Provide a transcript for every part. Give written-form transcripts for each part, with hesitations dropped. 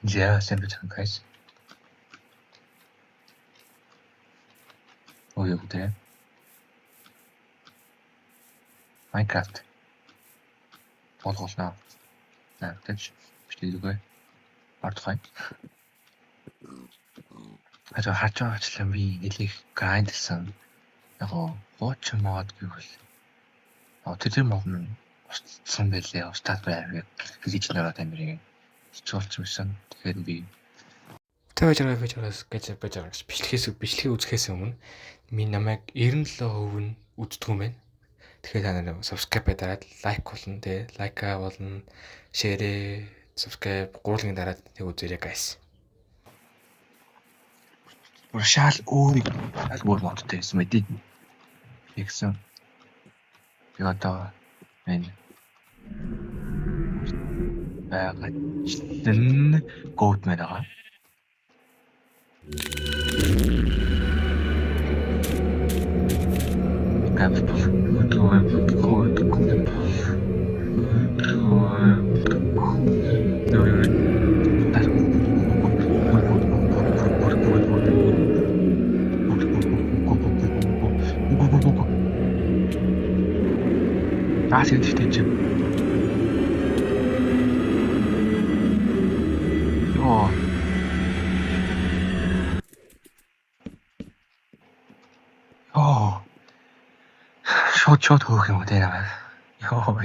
Ja, sempre guys. Ой, өгдөө. Minecraft. Болгоолноо. Тэгж бичлэггүй. Ардхай. Ажаа харж байгаачлан би нэлийг гайдсан. Яг хуучин мод гэвэл тэр мод нь устсан байлээ. Устаад байвал хэлж нэрээ тамирыг хичүүлж байсан. Тэгэхээр би байж бичлэгээ үзэхээс өмнө минь намайг 97% нь үздэг юм байна. Тэгэхээр та нараа subscribe дараад лайк болно те. Лайка болно, шеэрээ, subscribe гурлын дараад тэг үзээрэй guys. Уршаал өөр модтой байсан мэдээ. Тэгсэн. Би одоо энэ байгачлан гоут мэн байгаа. Асид тэжээ. Йоо. Шот хөөх юм дээ намайг. Йоо.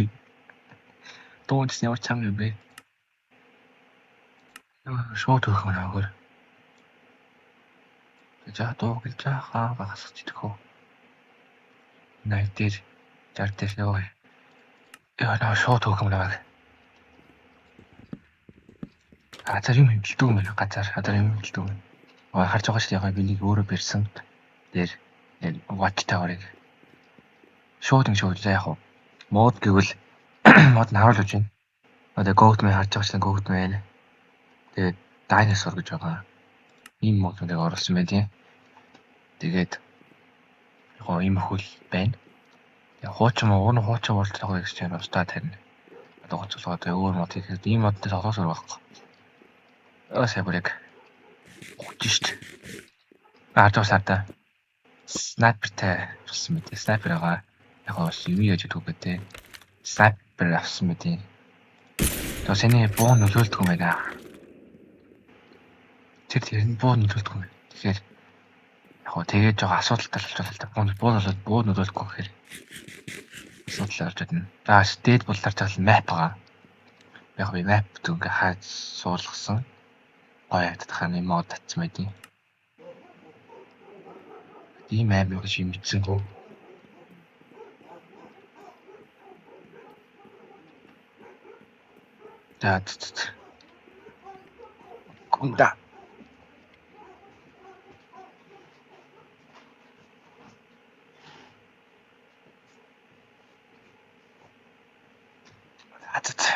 Дууч ямар чам юм бэ? Шот хөөх юм аа. За дуу гэлж хаа багасч идэх үү. Найдэр жартай яваа. Яа шот хөөх юм намайг. Газар юм хэмжилдэг юм байна. Газар юм хэмжилдэг юм. Харж байгаа шүү дээ. Би нэг өөрөө бэрсэн. Дээр watch tower-ыг шууд яг мод гэвэл мод нь харуулж байна. Одоо goat man харж байгаа чинь goat man. Тэгээд dinosaur гэж байгаа. Ийм модыг оруулсан байх тийм. Тэгээд ийм хөл байна. Яг хуучин болж байгаа гэж байна. Устаа тарина. Одоо гоцолгоод өөр мод хийхэд ийм модтай тоглоос өөр байхгүй. Сабрыг ухаж штт. Сарда снайпертай болсон мэт. Снайпер байгаа. Яг юу яаж идэх вэ те. Снайпер авсан мэт. Тэсний буу нөлөөлдөг юм байна. Тэр нь буу нөлөөлдөг юм. Тэгэхээр яг тэгээд жоо асуудалтай болчихлоо л да. Буу нөлөөлдөг гэхээр асуудал орж ирнэ. За дээд булаар цаал map байгаа. Яг би map түнгээ хайж суулгасан. Гоё ятдаханы мод татсан байдیں۔ Ийм аим юу гэж юм бичсэнгүй. За гунда.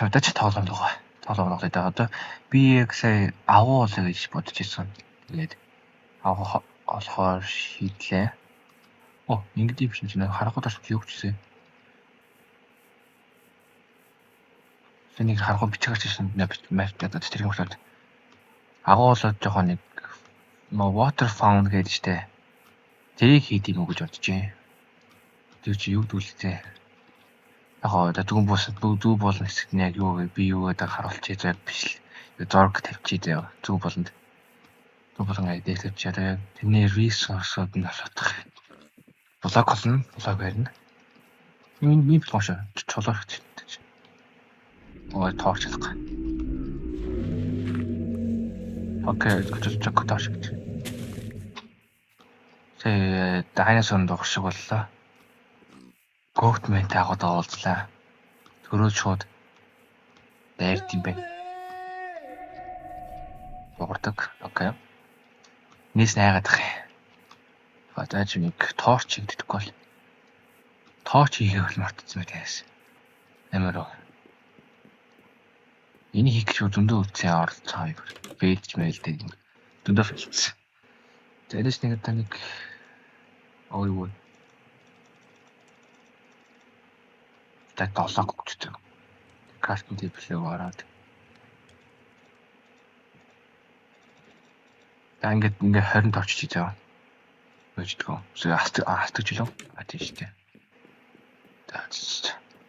Одоо ч тоглоом байгаа. Одоо би яг сая агуу болоо гэж бодож ирсэн. Тэгээд агуу олохоор шийдлээ. Ингэдэм биш юм харахад бас юу гэжсэн. Сэнийг харахад бичгээрч ирсэн map гэдэг тэр юм болоод агуу болоод жоохон нэг water found гэдэг штэ. Тэрийг хийд юм уу гэж бодож байна. Тэр чи юу дүүлээ. Яг одоо дүүн болно хэсэгт нь яг юу вэ? Би юу гэдэг харуулчих зав биш л. Зорг тавьчих зав. Зүг болонд. Зүг болон айдэл тавьчих. Одоо тэрний resource-ууд нь асуудах. Блок болно. Блок барина. Ийм блок чолоорч чинь. Тоорчлах. Окей, чок тоош гэж. Тэ dinosaur дуурах шиг боллоо. Goat man-тай агуу уулзлаа. Төрөөд шууд дайрт юм байна. Дуурдаг. Окей. Нийс найгаад ах. Одоо ч нэг торч хийгдэхгүй бол. Торч хийгээл мартцсан байх. Амар. Энийг хийх гэж зөндөө үтсэн оролцоо хоёр. Бэлж мэлдэг. Зөндөө фэлсэн. Тэрээс нэг одоо нэг юу та 7 гүгчтэй. Crafting table-ийг ороод. За ингээд 20 орчиж байгаа. Өждгөө. Астаж лөө. Тийм шүү дээ.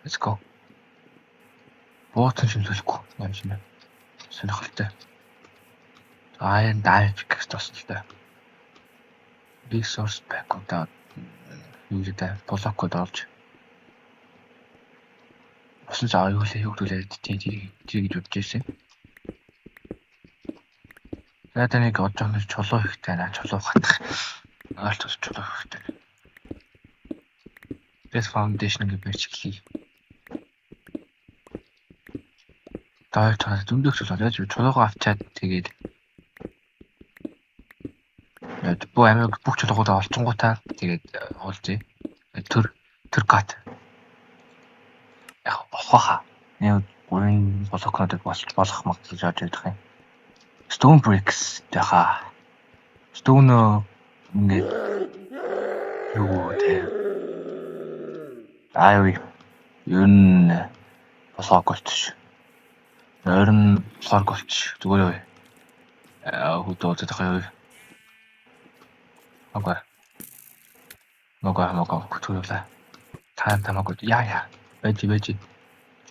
Let's go. Бууцан шимжүүлэхгүй юм шиг байна. Сонирхолтой. Iron Dive гэх тостой. Resource pack-уудаа юу гэдэг блоккод олж. Босч аюулгүй тийм гэж бодож байсан. За нэг одоогны чулуу ихтэй наа чулуу хатах. Aalтус чулуу ихтэй. This foundation гэж биччихлээ. Дайр зөндөх чулуугаа авчаад тэгээд бүх амиг бүх чулуугуудаа олчингуудаа тэгээд уулзъя. Төр кат. Яг болохоо. Нэг гурван блокнуудыг болох магадлал яаж ядах юм. Stone bricks таха. Stone ингээд юу те. Аюу. Юун болохоолч. Нойрон болохоолч зүгээр үү. Хөдөө зэтхэй. Мага хөтөлөө. Тамаагүй яа. Бэж.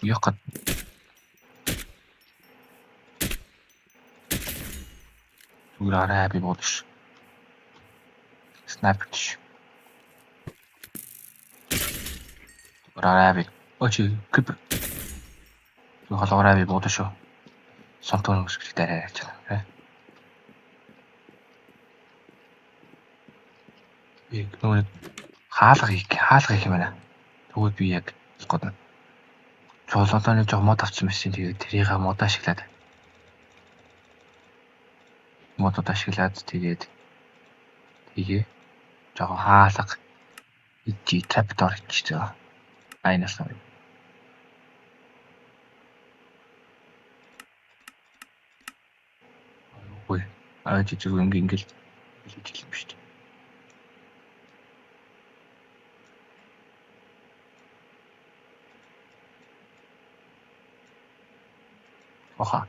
Яхад. Зүгээр би бодож. Снайперч. Зүгээр очи кип. Холоораа би бодож шүү. Сонтон өсгөх дээр ярьж байна. Би нөгөө хаалга хийх юм байна. Тэгвэл би яг гол чуулгааны жоо мод авсан байсан. Тэгээд тэрийг мод ашиглаад. Тэгээд тэгээ жоо хаалга ичи трапдор хийж байгаа. Айнаас нь. Ой, жижиг ингээл хэлж юм шүү дээ. Оха.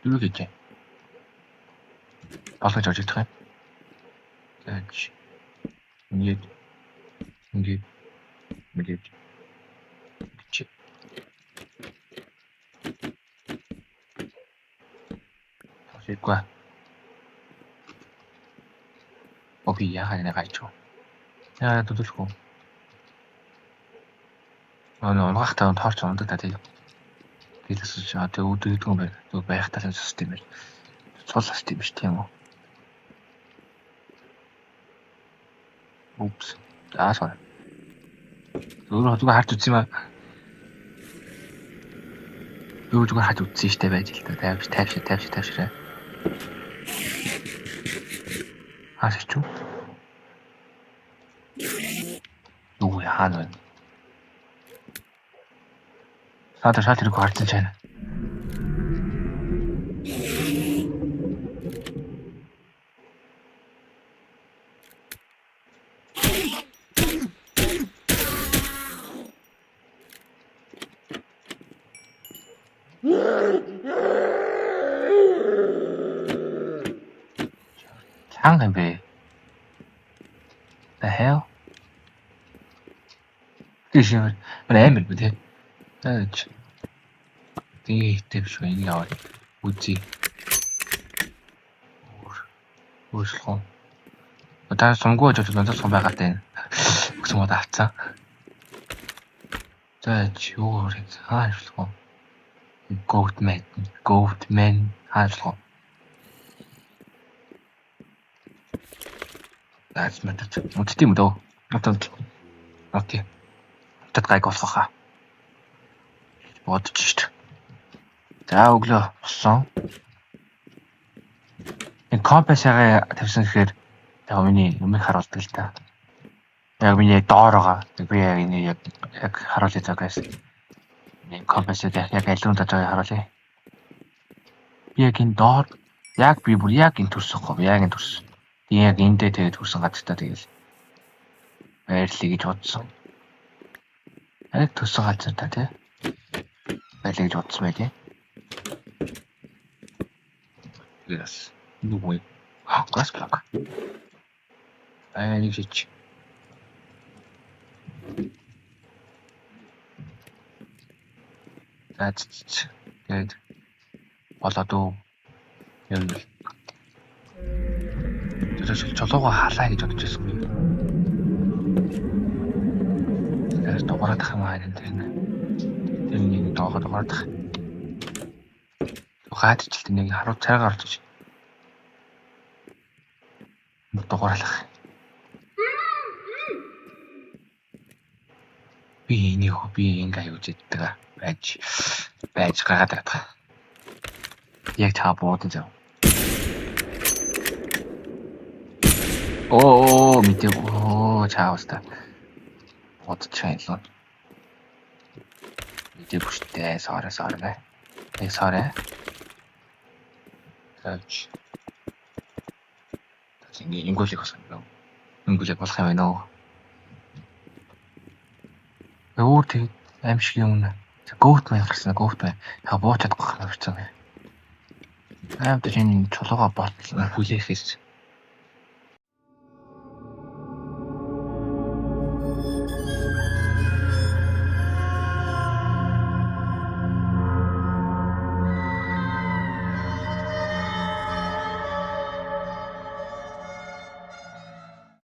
Дөрөв гэж. Алгаж орж идэх юм. Зааж. Ингээд. Чи. Тэсэхгүй. Окей, яхаа нагаач. Яа дутуулахгүй. Унгахтай тоорч ундаг та тийм. Тэгэлс тэг үүдэгдэх юм байна. Тэг байхтаа систем байна. Цул систем биш тийм үү? Упс. Sorry. Зүгээр харж үзье юм аа. Зүгээр харж үзье штэ байж л та. Тайвшираа. Хаач чуу? Юу яана вэ? Шал тэрийг харсан чана. Чанга бэ? The hell? Тийш амар бэ те. Тааж. Тийтэй биш энэ яваа. Үзье. Өөрчлөх. Та сумгүй жоо надад байгаа тань. Өгсөн мод авцсан. Тааж юу вэ? Хаашлах. Goat man хаашлах. That's мэт. Үттэй юм дөө. Окей. Тэд гайг болох хаа. Бодож шít. За өглөө болсон. Энэ компасаа тавьсан гэхээр яг миний өмнө харуулдаг л та. Яг миний доороо би яг энэ яг харуулж байгаа гэсэн. Энэ компасаа яг аль руу татаж харуулъя. Би яг энэ доор яг би бүр яг энэ төрсөн гоо яг энэ төрсөн. Яг эндээ тэгээд төрсөн газартаа тэгэл байрлалаа гэж бодсон. Яг төссөн газар та тий. Байлаа гэж бодсон байх тий. Тэгээд бас нүггүй. Газ блок. Нэг шиж. That's good. Болоод уу. Юм л. Тэр чулууга халаа гэж бодож байсан юм. Тэр дугаарах юм аа энэ тэр нэг дугаарах. Тухайдчилт нэг харуу цайгаар орж иж. Дугаарлах. Би ингээ юу зэддэг байж гаргаад байгаа. Яг та буудаж зав. Оо мэдээ чаавста. Бодож чайлаа. Мэдээ бүштэй sorry. Sorry. Тач. Ингээ ингүүлэх болсон юм. Ингүүлэх болох юм байна уу? Өөр тийм аимшиг юм нэ. Гоот маяг гарсан. Та буучаад гох юм байна. Аимд чинь чулууга болтлоо хүлээхээс